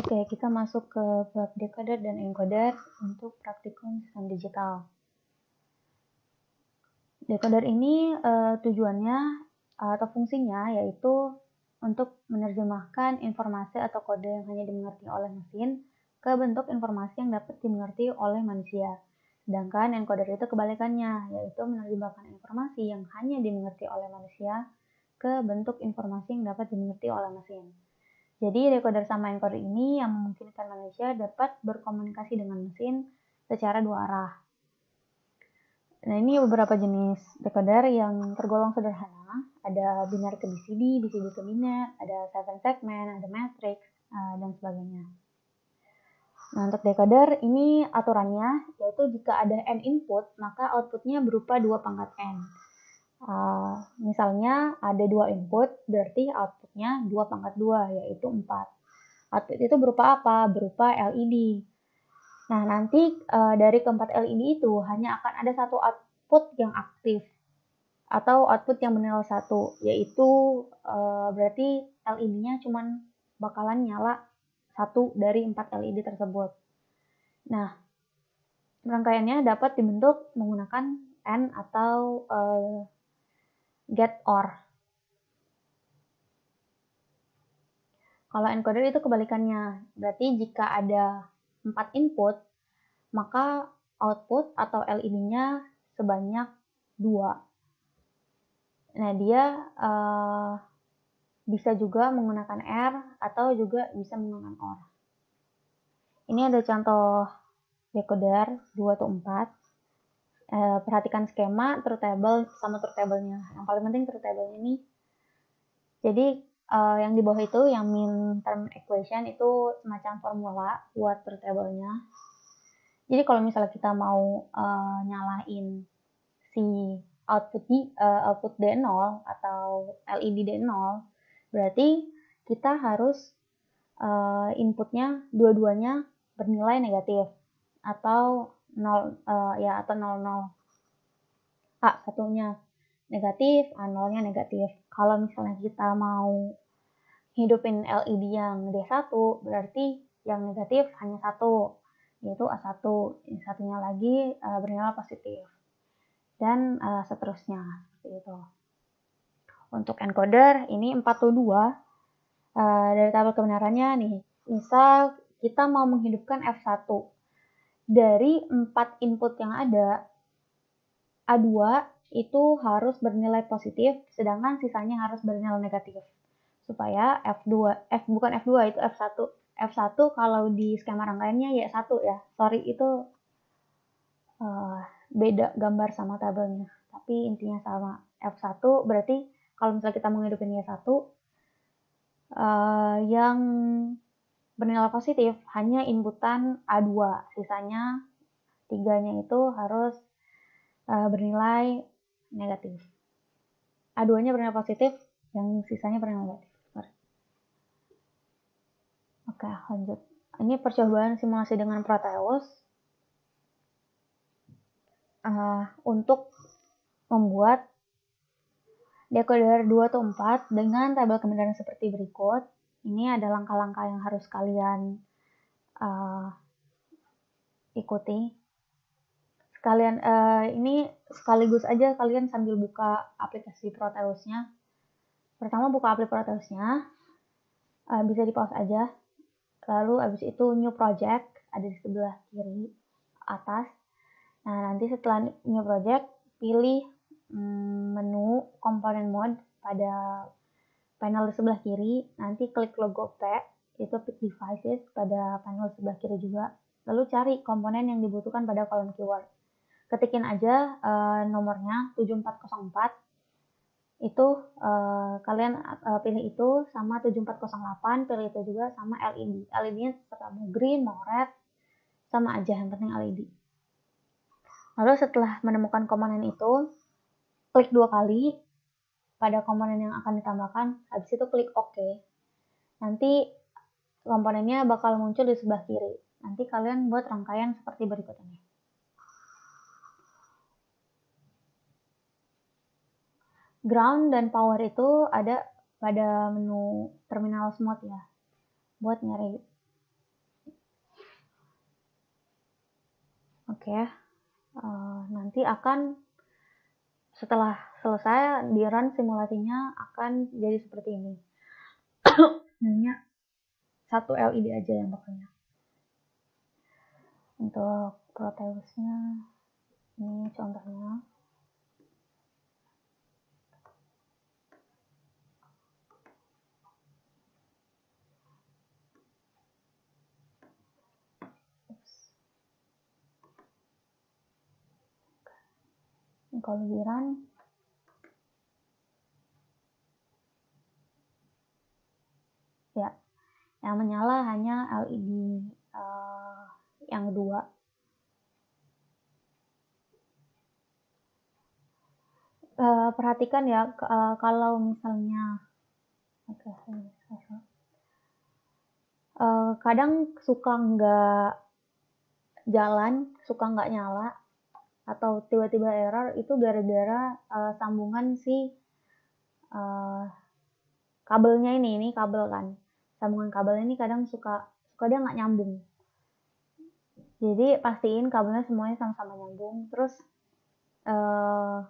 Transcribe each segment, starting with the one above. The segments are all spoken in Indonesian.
Oke, kita masuk ke bab decoder dan encoder untuk praktikum sistem digital. Decoder ini tujuannya atau fungsinya yaitu untuk menerjemahkan informasi atau kode yang hanya dimengerti oleh mesin ke bentuk informasi yang dapat dimengerti oleh manusia. Sedangkan encoder itu kebalikannya, yaitu menerjemahkan informasi yang hanya dimengerti oleh manusia ke bentuk informasi yang dapat dimengerti oleh mesin. Jadi decoder sama encoder ini yang memungkinkan manusia dapat berkomunikasi dengan mesin secara dua arah. Nah, ini beberapa jenis decoder yang tergolong sederhana. Ada binary ke BCD, BCD ke binary, ada 7 segment, ada matrix, dan sebagainya. Nah, untuk decoder ini aturannya yaitu jika ada n input, maka outputnya berupa 2 pangkat n. Misalnya ada 2 input, berarti outputnya 2 pangkat 2, yaitu 4. Output itu berupa apa? Berupa LED. Nah, nanti dari keempat LED itu hanya akan ada satu output yang aktif atau output yang bernilai 1, yaitu berarti LED-nya cuma bakalan nyala 1 dari 4 LED tersebut. Nah, rangkaiannya dapat dibentuk menggunakan AND atau GET OR. Kalau encoder itu kebalikannya, berarti jika ada 4 input, maka output atau LED-nya sebanyak 2. Nah, dia bisa juga menggunakan R atau juga bisa menggunakan OR. Ini ada contoh decoder 2 atau 4. Perhatikan skema, truth table, sama truth table-nya. Yang paling penting truth table ini. Jadi, yang di bawah itu, yang min term equation itu semacam formula buat truth table-nya. Jadi kalau misalnya kita mau nyalain si output D0 atau LED D0, berarti kita harus inputnya dua-duanya bernilai negatif atau 0 atau 00. A satunya negatif, A0-nya negatif. Kalau misalnya kita mau hidupin LED yang D1, berarti yang negatif hanya 1, yaitu A1. Yang satunya lagi bernilai positif. Dan seterusnya, seperti itu. Untuk encoder, ini 4/2. Dari tabel kebenarannya nih, misal kita mau menghidupkan F1. Dari 4 input yang ada, A2 itu harus bernilai positif, sedangkan sisanya harus bernilai negatif. Supaya bukan F2, itu F1. F1 kalau di skema rangkaiannya Y1 ya. Sorry, itu beda gambar sama tabelnya. Tapi intinya sama. F1 berarti kalau misalnya kita menghidupin Y1, yang bernilai positif hanya inputan A2. Sisanya 3-nya itu harus bernilai negatif. A2-nya bernilai positif, yang sisanya bernilai negatif. Oke, lanjut. Ini percobaan simulasi dengan Proteus untuk membuat decoder 2 atau 4 dengan tabel kebenaran seperti berikut. Ini ada langkah-langkah yang harus kalian ikuti. Sekalian ini sekaligus aja kalian sambil buka aplikasi Proteusnya. Pertama buka aplikasi Proteusnya, bisa di pause aja. Lalu abis itu new project ada di sebelah kiri atas. Nah, nanti setelah new project pilih menu component mode pada panel di sebelah kiri. Nanti klik logo P, itu pick devices pada panel sebelah kiri juga. Lalu cari komponen yang dibutuhkan pada kolom keyword. Ketikin aja nomornya 7404. Itu kalian pilih itu sama 7408, pilih itu juga sama LED. LED-nya terserah mau green, mau red, sama aja, yang penting LED. Lalu setelah menemukan komponen itu, klik 2 kali pada komponen yang akan ditambahkan, habis itu klik OK. Nanti komponennya bakal muncul di sebelah kiri. Nanti kalian buat rangkaian seperti berikut ini. Ground dan power itu ada pada menu terminal mode ya, buat nyari Oke, nanti akan setelah selesai di run simulasinya akan jadi seperti ini. Hanya satu LED aja yang pakainya. Untuk Proteusnya ini contohnya. Kalau di run ya, yang menyala hanya LED yang kedua. Perhatikan ya, kalau misalnya kadang suka nggak jalan, suka nggak nyala, atau tiba-tiba error, itu gara-gara sambungan si kabelnya ini kabel kan. Sambungan kabel ini kadang suka dia nggak nyambung. Jadi pastiin kabelnya semuanya sama-sama nyambung. Terus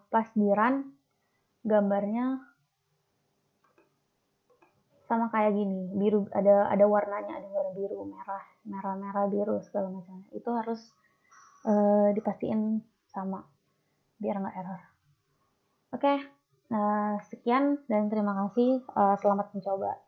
pas di run gambarnya sama kayak gini, biru, ada warnanya, ada warna biru, merah biru segala macam. Itu harus dipastiin sama biar nggak error. Oke, sekian dan terima kasih. Selamat mencoba.